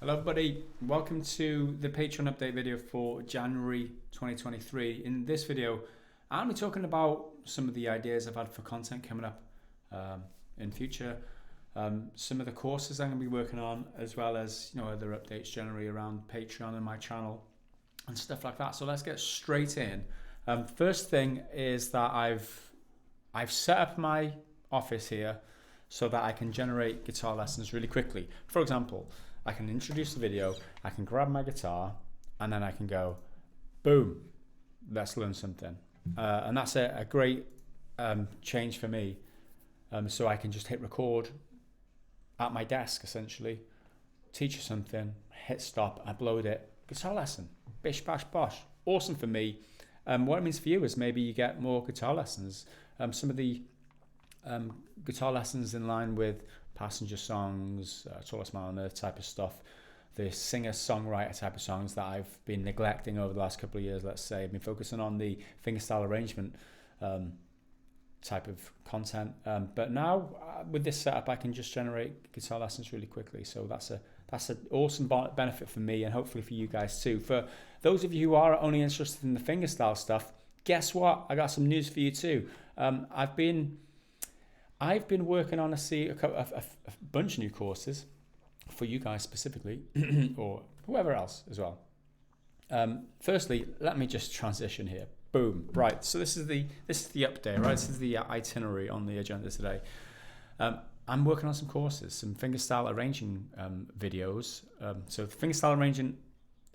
Hello everybody, welcome to the Patreon update video for January 2023. In this video, I'm going to be talking about some of the ideas I've had for content coming up in future, some of the courses I'm going to be working on, as well as other updates generally around Patreon and my channel and stuff like that. So let's get straight in. First thing is that I've set up my office here so that I can generate guitar lessons really quickly. For example, I can introduce the video, I can grab my guitar, and then I can go, boom, let's learn something. And that's a great change for me. So I can just hit record at my desk, essentially, teach you something, hit stop, upload it, guitar lesson, bish, bash, bosh. Awesome for me. What it means for you is maybe you get more guitar lessons. Some of the guitar lessons in line with passenger songs, Tallest Mile on Earth type of stuff, the singer-songwriter type of songs that I've been neglecting over the last couple of years, let's say. I've been focusing on the fingerstyle arrangement type of content. But now with this setup, I can just generate guitar lessons really quickly. So that's an awesome benefit for me and hopefully for you guys too. For those of you who are only interested in the fingerstyle stuff, guess what? I got some news for you too. I've been working on a bunch of new courses for you guys specifically, or whoever else as well. Firstly, let me just transition here. Boom. Right. So this is the update. Right. This is the itinerary on the agenda today. I'm working on some courses, some fingerstyle arranging videos. So fingerstyle arranging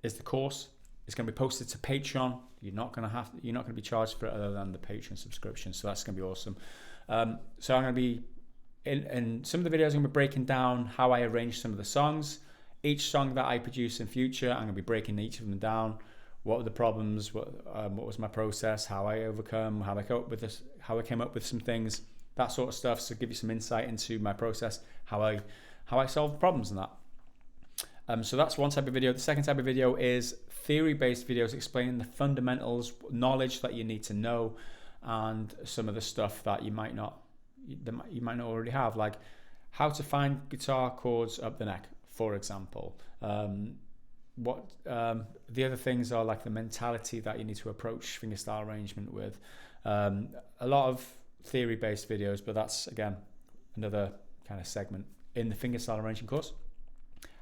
is the course. It's going to be posted to Patreon. You're not going to be charged for it other than the Patreon subscription. So that's going to be awesome. So I'm going to be in some of the videos. I'm going to be breaking down how I arrange some of the songs. Each song that I produce in future, I'm going to be breaking each of them down. What were the problems? What was my process? How I overcome? How I came up with this? How I came up with some things. That sort of stuff. So give you some insight into my process. How I solve problems and that. So that's one type of video. The second type of video is theory-based videos explaining the fundamentals, knowledge that you need to know, and some of the stuff that you might not already have, like how to find guitar chords up the neck, for example. What the other things are, like the mentality that you need to approach fingerstyle arrangement with. A lot of theory-based videos, but that's again another kind of segment in the fingerstyle arranging course.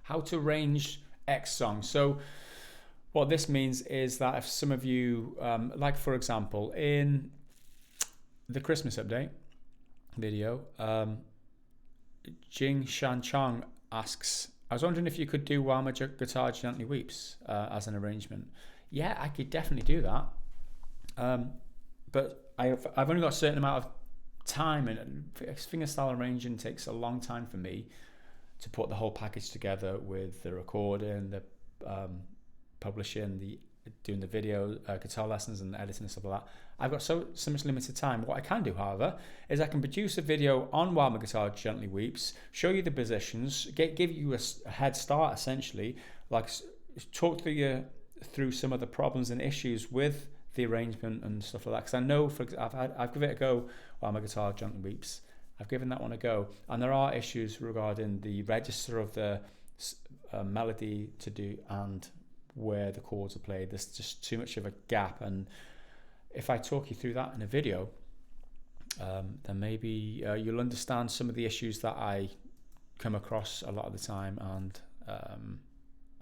How to arrange X song. So what this means is that if some of you, like for example, in the Christmas update video, Jing Shan Chong asks, I was wondering if you could do While My Guitar Gently Weeps as an arrangement. Yeah, I could definitely do that. But I've only got a certain amount of time, and fingerstyle arranging takes a long time for me to put the whole package together with the recording, the publishing, doing the video, guitar lessons and editing and stuff like that. I've got so much limited time. What I can do, however, is I can produce a video on While My Guitar Gently Weeps, show you the positions, give you a head start essentially, like talk through some of the problems and issues with the arrangement and stuff like that. Because I know, I've given it a go While My Guitar Gently Weeps. I've given that one a go, and there are issues regarding the register of the melody to do and where the chords are played. There's just too much of a gap, and if I talk you through that in a video, then maybe you'll understand some of the issues that I come across a lot of the time,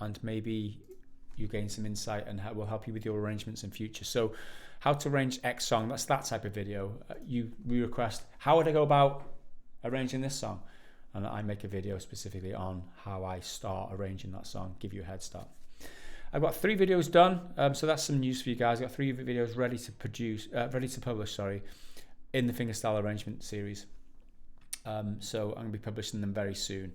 and maybe you gain some insight and will help you with your arrangements in future. So how to arrange X song, that's that type of video. We request, how would I go about arranging this song? And I make a video specifically on how I start arranging that song, give you a head start. I've got 3 videos done, so that's some news for you guys. I've got 3 videos ready to publish, in the fingerstyle arrangement series. So I'm going to be publishing them very soon.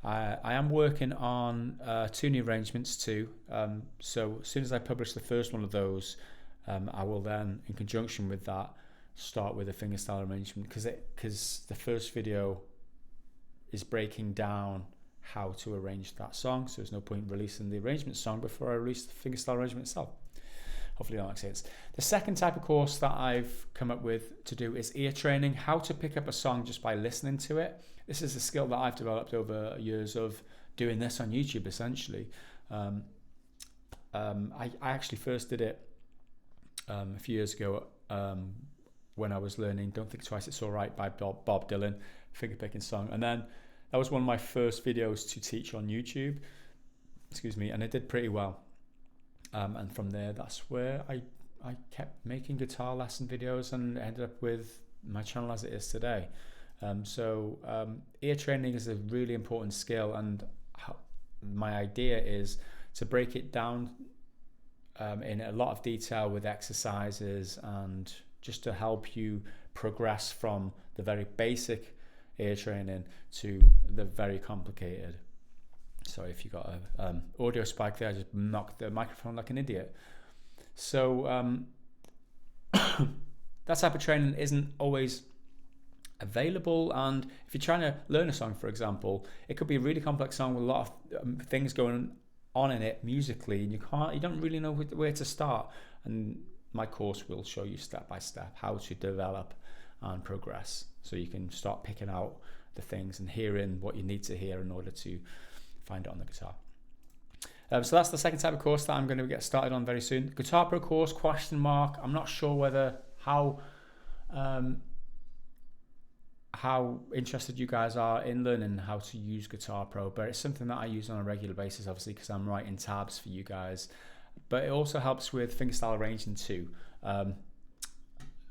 I am working on 2 new arrangements too. So as soon as I publish the first one of those, I will then, in conjunction with that, start with a fingerstyle arrangement, because the first video is breaking down how to arrange that song, so there's no point releasing the arrangement song before I release the fingerstyle arrangement itself. Hopefully that makes sense. The second type of course that I've come up with to do is ear training, how to pick up a song just by listening to it. This is a skill that I've developed over years of doing this on YouTube essentially. I actually first did it a few years ago when I was learning Don't Think Twice, It's Alright by Bob Dylan, fingerpicking song. And then that was one of my first videos to teach on YouTube, and it did pretty well. And from there, that's where I kept making guitar lesson videos and ended up with my channel as it is today. Ear training is a really important skill, and my idea is to break it down in a lot of detail with exercises, and just to help you progress from the very basic ear training to the very complicated. Sorry if you got a audio spike there, I just knocked the microphone like an idiot. So that type of training isn't always available, and if you're trying to learn a song, for example, it could be a really complex song with a lot of things going on in it musically, and you don't really know where to start. And my course will show you step by step how to develop and progress, so you can start picking out the things and hearing what you need to hear in order to find it on the guitar. So that's the second type of course that I'm going to get started on very soon. Guitar Pro course, ? I'm not sure how interested you guys are in learning how to use Guitar Pro, but it's something that I use on a regular basis, obviously, because I'm writing tabs for you guys. But it also helps with fingerstyle arranging too. A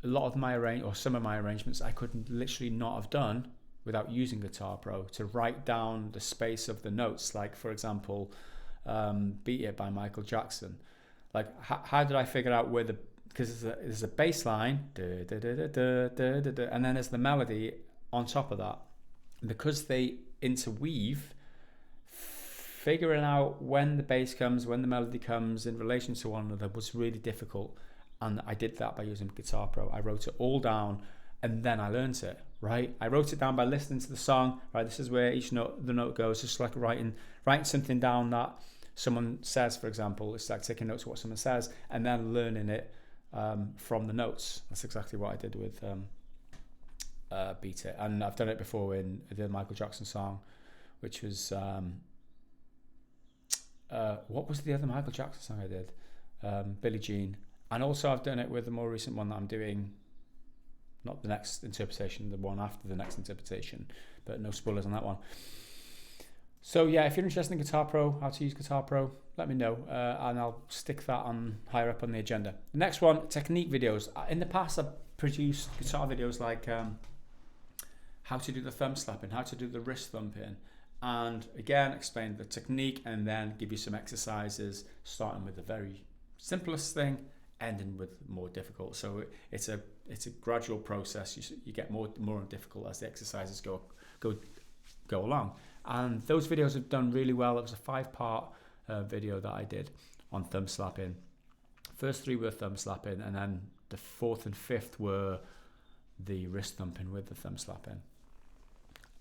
lot of some of my arrangements I could literally not have done without using Guitar Pro to write down the space of the notes. Like, for example, Beat It by Michael Jackson. Like, how did I figure out where because there's a bass line, and then there's the melody on top of that. And because they interweave, figuring out when the bass comes, when the melody comes in relation to one another was really difficult. And I did that by using Guitar Pro. I wrote it all down, and then I learned it, right? I wrote it down by listening to the song, right? This is where the note goes. Just like writing something down that someone says, for example. It's like taking notes of what someone says and then learning it from the notes. That's exactly what I did with Beat It. And I've done it before in the Michael Jackson song, which was what was the other Michael Jackson song I did? Billie Jean. And also I've done it with the more recent one that I'm doing, not the next interpretation, the one after the next interpretation, but no spoilers on that one. So yeah, if you're interested in Guitar Pro, how to use Guitar Pro, let me know, and I'll stick that on higher up on the agenda. The next one, technique videos. In the past, I've produced guitar videos like how to do the thumb slapping, how to do the wrist thumping, and again, explain the technique and then give you some exercises, starting with the very simplest thing, ending with more difficult. So it's a gradual process. You get more difficult as the exercises go along. And those videos have done really well. It was a 5-part video that I did on thumb slapping. First 3 were thumb slapping, and then the 4th and 5th were the wrist thumping with the thumb slapping.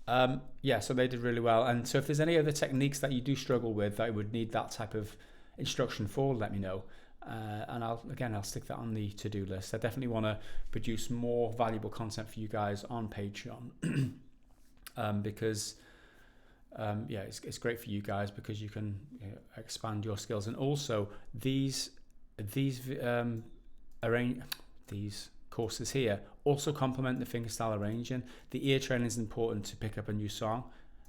So they did really well. And so if there's any other techniques that you do struggle with that would need that type of instruction for, let me know. And I'll stick that on the to-do list. I definitely want to produce more valuable content for you guys on Patreon because it's great for you guys because you can expand your skills, and also these courses here also complement the fingerstyle arranging. The ear training is important to pick up a new song.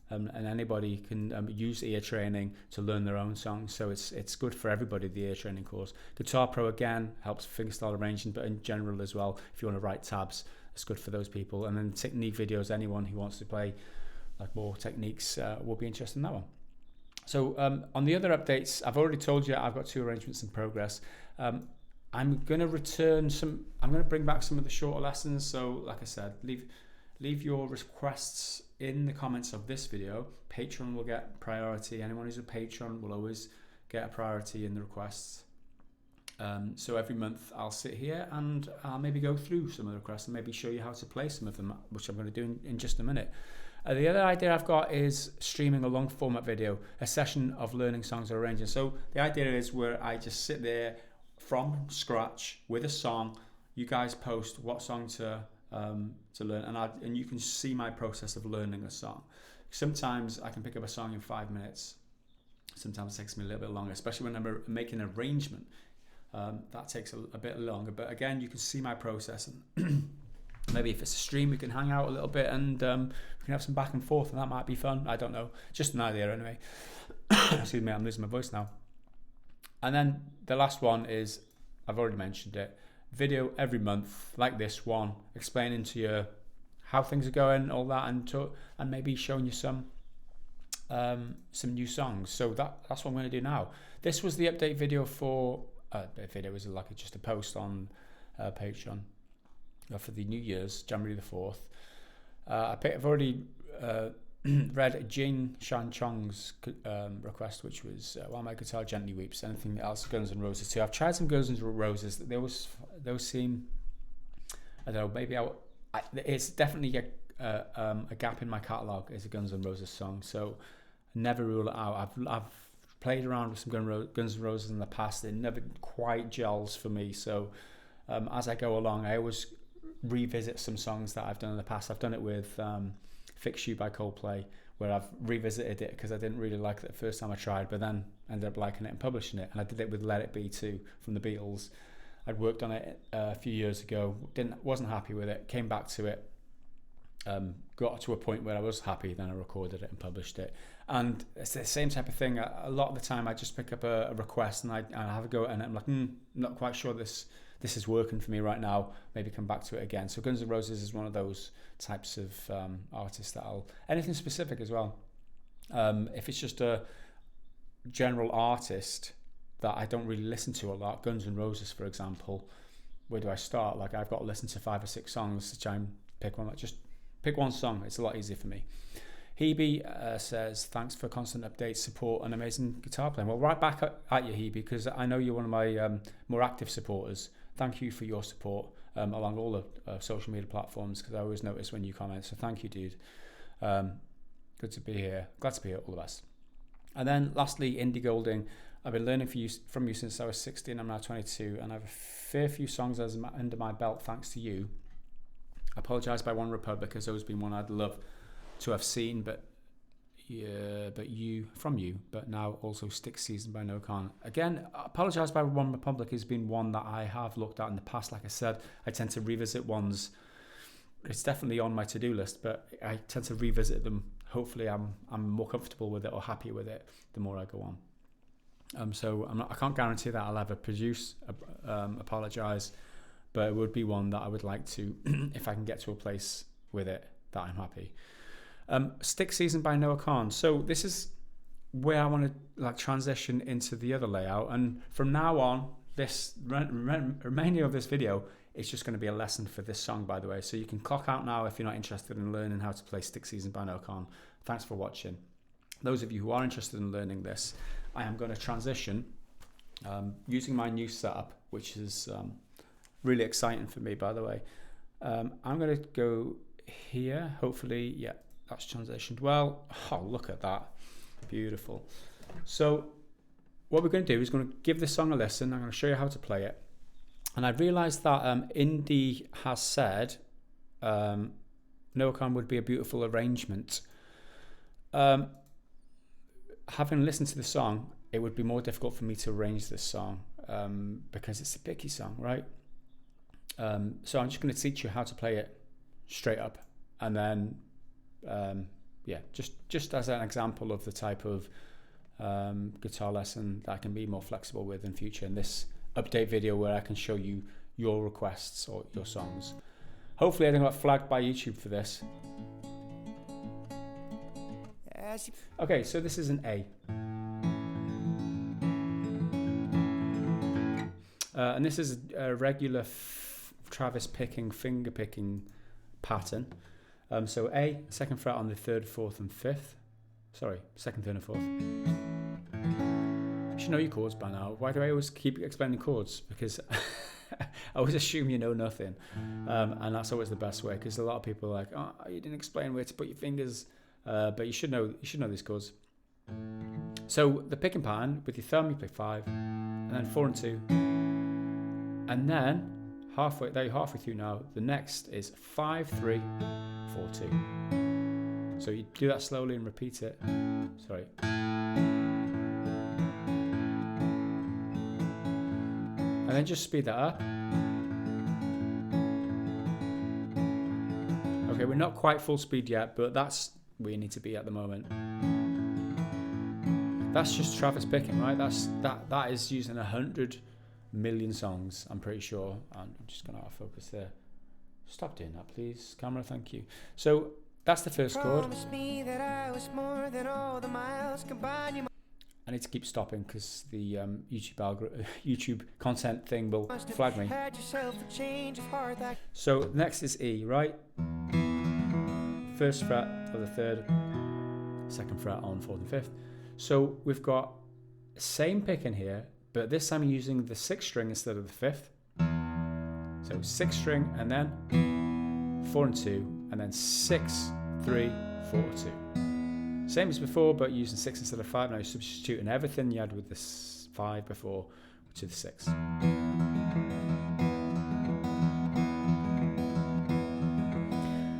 And anybody can use ear training to learn their own songs, so it's good for everybody, the ear training course. Guitar Pro again helps fingerstyle arranging, but in general as well, if you want to write tabs, it's good for those people. And then technique videos, anyone who wants to play like more techniques will be interested in that one. So on the other updates, I've already told you I've got 2 arrangements in progress. I'm going to bring back some of the shorter lessons. So like I said, leave your requests in the comments of this video. Patreon will get priority. Anyone who's a patron will always get a priority in the requests. So every month I'll sit here and I'll maybe go through some of the requests and maybe show you how to play some of them, which I'm going to do in just a minute. The other idea I've got is streaming a long format video, a session of learning songs or arranging. So the idea is where I just sit there from scratch with a song. You guys post what song to learn, and you can see my process of learning a song. sometimes I can pick up a song in 5 minutes. Sometimes it takes me a little bit longer, especially when I'm making an arrangement. That takes a bit longer, but again, you can see my process, and maybe if it's a stream, we can hang out a little bit and we can have some back and forth, and that might be fun. I don't know, just an idea anyway. Excuse me, I'm losing my voice now. And then the last one is, I've already mentioned it, video every month like this one, explaining to you how things are going, all that, and maybe showing you some new songs. So that's what I'm going to do now. This was the update video for video was like just a post on Patreon for the New Year's, January the 4th. I've already read Jing Shan Chong's request, which was While My Guitar Gently Weeps. Anything else Guns N' Roses too. I've tried some Guns N' Roses. They always seem, I don't know, maybe it's definitely a gap in my catalogue is a Guns N' Roses song, so never rule it out. I've played around with some Guns N' Roses in the past. It never quite gels for me, so as I go along, I always revisit some songs that I've done in the past. I've done it with Fix You by Coldplay, where I've revisited it because I didn't really like it the first time I tried, but then ended up liking it and publishing it. And I did it with Let It Be too, from the Beatles. I'd worked on it a few years ago, wasn't happy with it, came back to it, got to a point where I was happy, then I recorded it and published it. And it's the same type of thing. A lot of the time I just pick up a request and I have a go, and I'm like, not quite sure this is working for me right now, maybe come back to it again. So Guns N' Roses is one of those types of artists that anything specific as well. If it's just a general artist that I don't really listen to a lot, Guns N' Roses for example, where do I start? Like, I've got to listen to 5 or 6 songs to try and pick one. Just pick one song, it's a lot easier for me. Hebe says, thanks for constant updates, support and amazing guitar playing. Well, right back at you, Hebe, because I know you're one of my more active supporters. Thank you for your support along all the social media platforms, because I always notice when you comment. So thank you, dude. Good to be here. Glad to be here. All the best. And then lastly, Indie Golding. I've been learning from you since I was 16. I'm now 22, and I have a fair few songs under my belt thanks to you. I apologise by One Republic has always been one I'd love to have seen, but now also Stick Season by No Kahan. Again, Apologise by One Republic has been one that I have looked at in the past. Like I said, I tend to revisit ones. It's definitely on my to-do list, but I tend to revisit them. Hopefully I'm more comfortable with it or happier with it the more I go on. So I can't guarantee that I'll ever produce Apologise, but it would be one that I would like to, if I can get to a place with it that I'm happy. Stick Season by Noah Kahan. So this is where I want to transition into the other layout, and from now on, this remainder of this video is just going to be a lesson for this song, by the way. So you can clock out now if you're not interested in learning how to play Stick Season by Noah Kahan. Thanks for watching. Those of you who are interested in learning this, I am going to transition using my new setup, which is really exciting for me, by the way. I'm going to go here, hopefully, yeah. That's transitioned well. Oh, look at that. Beautiful. So what we're going to do is going to give this song a listen. I'm going to show you how to play it. And I realised that Indy has said Noah Kahan would be a beautiful arrangement. Having listened to the song, it would be more difficult for me to arrange this song because it's a picky song, right? So I'm just going to teach you how to play it straight up, and then just as an example of the type of guitar lesson that I can be more flexible with in future, in this update video where I can show you your requests or your songs. Hopefully I don't get flagged by YouTube for this. Okay, so this is an A. And this is a regular Travis picking, finger picking pattern. So A, second fret on the 3rd, 4th and 5th. Sorry, 2nd, 3rd and 4th. You should know your chords by now. Why do I always keep explaining chords? Because I always assume you know nothing. And that's always the best way, because a lot of people are like, oh, you didn't explain where to put your fingers. But you should know these chords. So the picking pattern, with your thumb you play 5, and then 4 and 2. And then halfway through now, the next is 5, 3, 4, 2. So you do that slowly and repeat it. Sorry. And then just speed that up. Okay, we're not quite full speed yet, but that's where you need to be at the moment. That's just Travis picking, right? That is using 100 million songs, I'm pretty sure. I'm just going to autofocus there. Stop doing that, please, camera. Thank you. So that's the first chord. I need to keep stopping because the YouTube content thing will flag me. So next is E, right? First fret of the third, second fret on fourth and fifth. So we've got same pick in here, but this time using the sixth string instead of the fifth. So sixth string and then 4 and 2, and then 6, 3, 4, 2. Same as before, but using 6 instead of 5. Now you're substituting everything you had with the 5 before to the 6.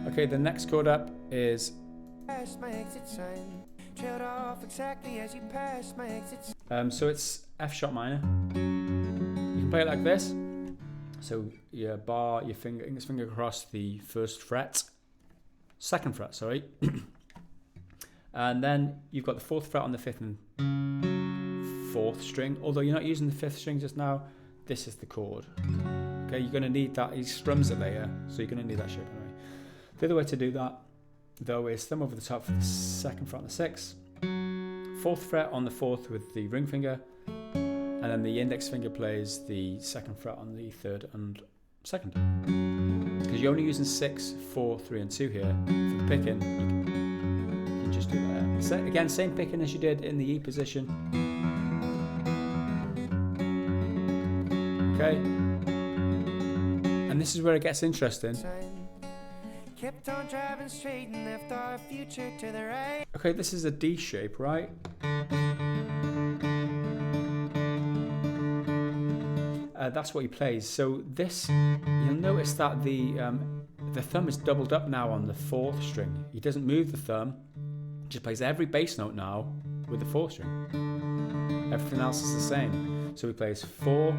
Okay, the next chord up is so it's F sharp minor. You can play it like this. So you bar your index finger across the first fret, second fret, sorry. And then you've got the fourth fret on the fifth and fourth string. Although you're not using the fifth string just now, this is the chord. Okay, you're going to need that. He strums it later, so you're going to need that shape anyway. The other way to do that, though, is thumb over the top for the second fret on the sixth, fourth fret on the fourth with the ring finger, and then the index finger plays the second fret on the third and second. Because you're only using 6, 4, 3, and 2 here for the picking. You can just do that. So again, same picking as you did in the E position. Okay. And this is where it gets interesting. Kept on driving straight and left our future to the right. Okay, this is a D shape, right? That's what he plays. So this, you'll notice that the thumb is doubled up now on the fourth string. He doesn't move the thumb, he just plays every bass note now with the fourth string. Everything else is the same. So he plays 4,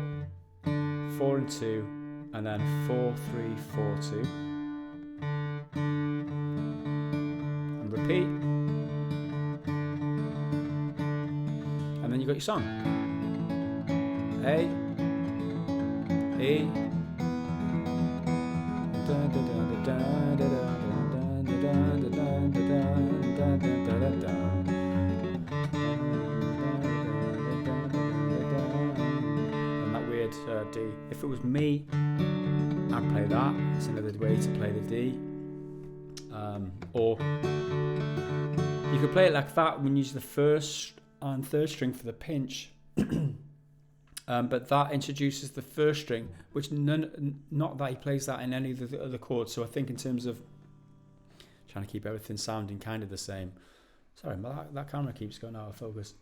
4 and 2, and then 4, 3, 4, 2. And repeat. And then you got your song. A, E, and that weird D. If it was me, I'd play that. It's another way to play the D. Or you could play it like that when you use the first and third string for the pinch. But that introduces the first string, which not that he plays that in any of the other chords. So I think in terms of trying to keep everything sounding kind of the same. Sorry, that camera keeps going out of focus.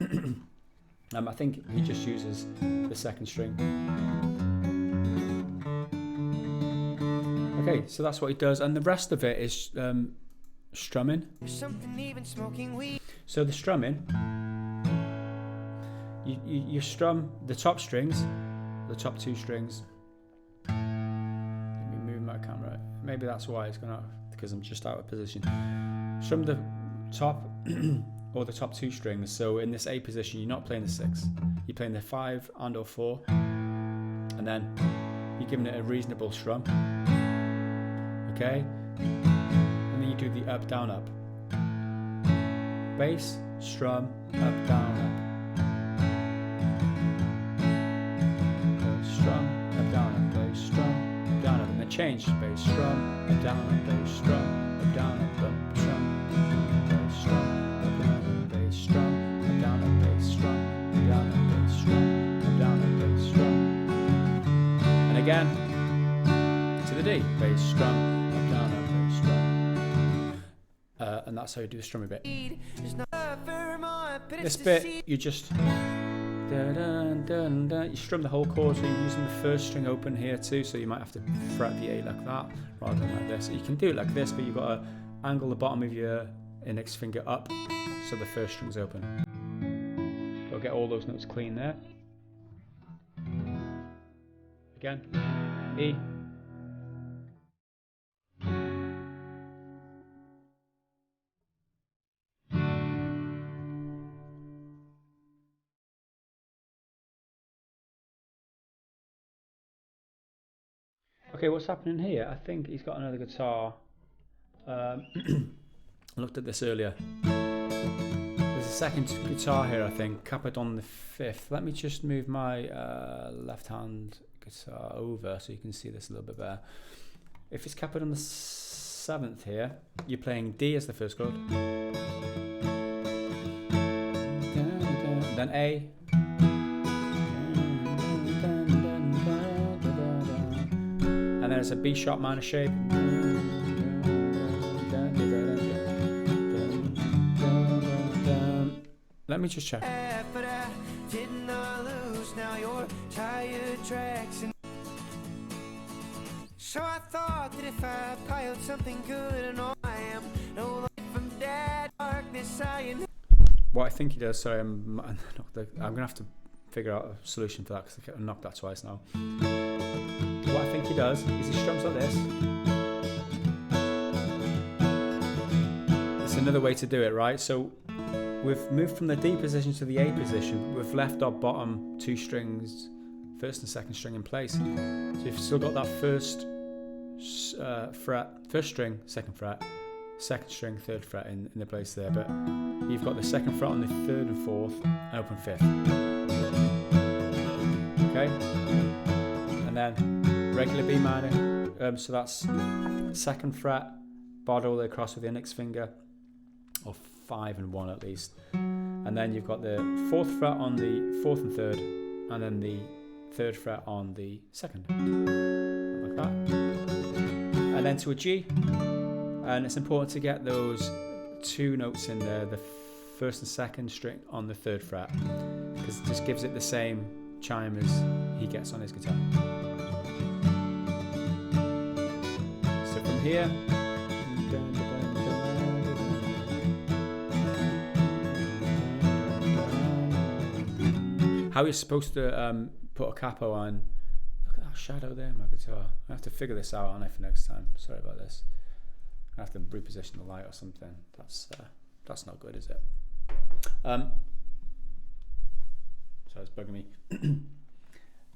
I think he just uses the second string. Okay, so that's what he does, and the rest of it is strumming. So the strumming. You strum the top strings, the top two strings. Let me move my camera. Maybe that's why it's gonna, because I'm just out of position. Strum the top or the top two strings. So in this A position, you're not playing the 6. You're playing the 5 and or 4, and then you're giving it a reasonable strum. Okay, and then you do the up, down, up. Bass, strum, up, down, up. Strum, up, down, up, bass, strum, up, down, up, and then change. Bass, strum, up, down, up, bass, strum, up, down, up, strum, bass, strum, up, down, up, bass, strum, up, down, up, bass, strum, up, down, up, bass, strum, up, down, up, bass, strum. And again, to the D. Bass, strum, up, down, up, bass, strum. And that's how you do the strumming bit. This bit, you just... Dun, dun, dun. You strum the whole chord, so you're using the first string open here too, so you might have to fret the A like that rather than like this. You can do it like this, but you've got to angle the bottom of your index finger up, so the first string's open. Go get all those notes clean there. Again, E. Okay, what's happening here? I think he's got another guitar. I looked at this earlier. There's a second guitar here, I think, capped on the 5th. Let me just move my left hand guitar over so you can see this a little bit better. If it's capped on the 7th here, you're playing D as the first chord. Then A. And then it's a B sharp minor shape. Let me just check. But I did not lose. Now you're tired tracks. So I thought that if I piled something good and all I am, no light from that darkness I am. What I think he does, sorry, I'm gonna have to figure out a solution for that because I knocked that twice now. What I think he does is he strums like this. It's another way to do it, right? So we've moved from the D position to the A position. We've left our bottom 2 strings, first and second string in place. So you've still got that first fret, first string, second fret, second string, third fret in the place there. But you've got the second fret on the 3rd and 4th, and open 5th. Okay? And then regular B minor, so that's 2nd fret, barred all the way across with the index finger, or 5 and 1 at least. And then you've got the 4th fret on the 4th and 3rd, and then the 3rd fret on the 2nd, like that. And then to a G, and it's important to get those 2 notes in there, the 1st and 2nd string on the 3rd fret, because it just gives it the same chime as he gets on his guitar. So from here, how you're supposed to put a capo on. Look at that shadow there in my guitar. I have to figure this out, aren't I, for next time? Sorry about this. I have to reposition the light or something. That's not good, is it? So it's bugging me.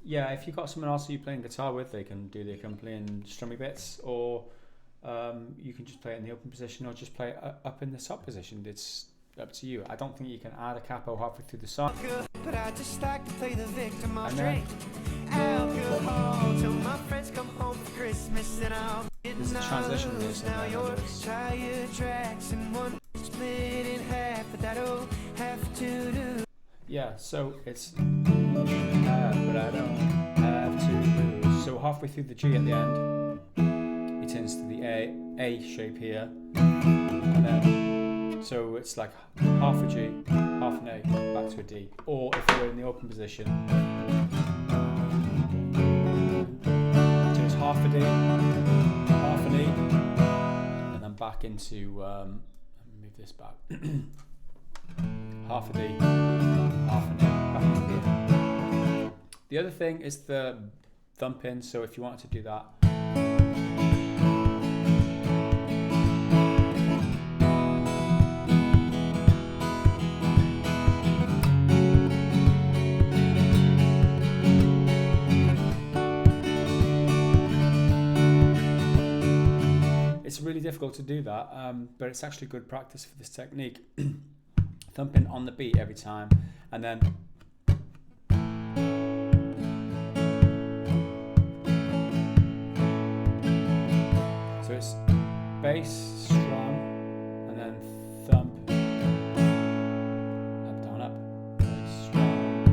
Yeah, if you've got someone else who you're playing guitar with, they can do the accompanying strummy bits, or you can just play it in the open position, or just play it up in the top position. It's up to you. I don't think you can add a capo halfway through the song. But I just like to play the victim. I'll And then- drink alcohol till my friends come home for Christmas, and I'll There's a transition in this, and now then you're there's- tired tracks and one split in half, but that'll have to do. Yeah, so it's but I don't have to lose. So halfway through the G at the end, he turns to the A shape here, and then so it's like half a G, half an A, back to a D. Or if we're in the open position, so it's half a D, half an E, and then back into let me move this back. Half a D, half an A, back into here. The other thing is the thump in, so if you wanted to do that, it's really difficult to do that, but it's actually good practice for this technique. Thumping on the beat every time, and then so it's bass, strum, and then thump, up, down, up, bass, strum,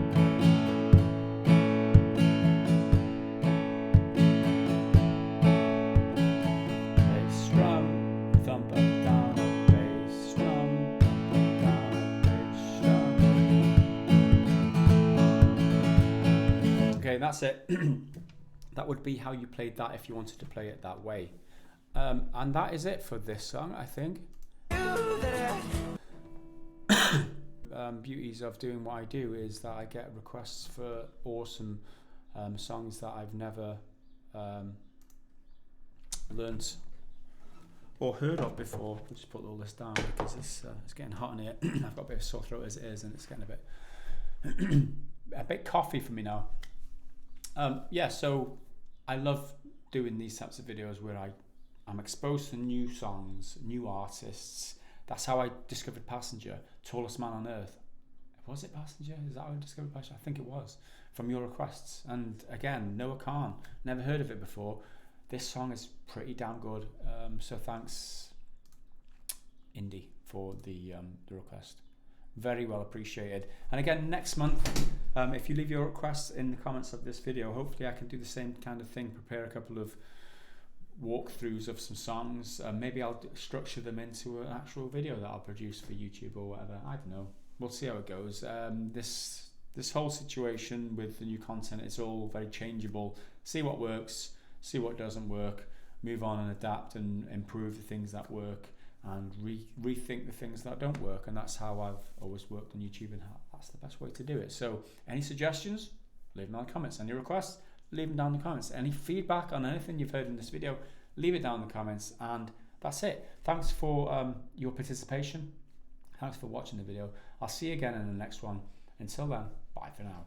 bass, strum, thump, up, down, up, bass, strum, thump, up, down, up, bass, strum. Okay, that's it. That would be how you played that if you wanted to play it that way. And that is it for this song, I think. Beauties of doing what I do is that I get requests for awesome songs that I've never learnt or heard of before. I'll just put all this down because it's getting hot in here. I've got a bit of sore throat as it is, and it's getting a bit coffee for me now. So I love doing these types of videos where I'm exposed to new songs, new artists. That's how I discovered Passenger, Tallest Man on Earth. Was it Passenger? Is that how I discovered Passenger? I think it was, from your requests. And again, Noah Kahan, never heard of it before. This song is pretty damn good. So thanks, Indy, for the request. Very well appreciated. And again, next month, if you leave your requests in the comments of this video, hopefully I can do the same kind of thing, prepare a couple of walkthroughs of some songs. Maybe I'll structure them into an actual video that I'll produce for YouTube or whatever. I don't know. We'll see how it goes. This whole situation with the new content, it's all very changeable. See what works, see what doesn't work, move on and adapt and improve the things that work, and rethink the things that don't work. And that's how I've always worked on YouTube, and that's the best way to do it. So any suggestions, leave them in the comments. Any requests, leave them down in the comments. Any feedback on anything you've heard in this video, leave it down in the comments. And that's it. Thanks for your participation. Thanks for watching the video. I'll see you again in the next one. Until then, bye for now.